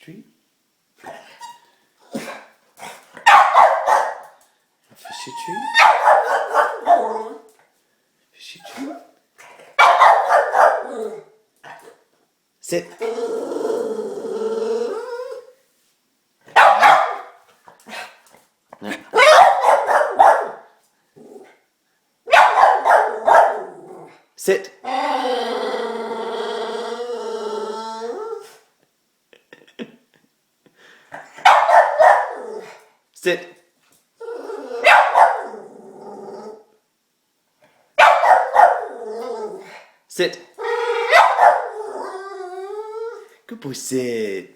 tree. Fishy tree. Fishy tree. Sit. Sit. Sit. Sit. Good boy, sit.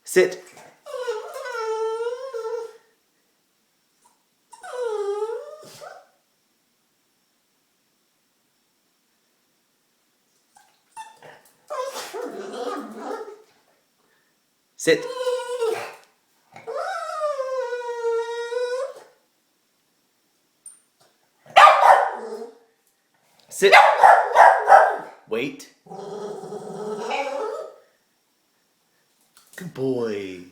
Sit. Sit. Sit. Wait. Good boy.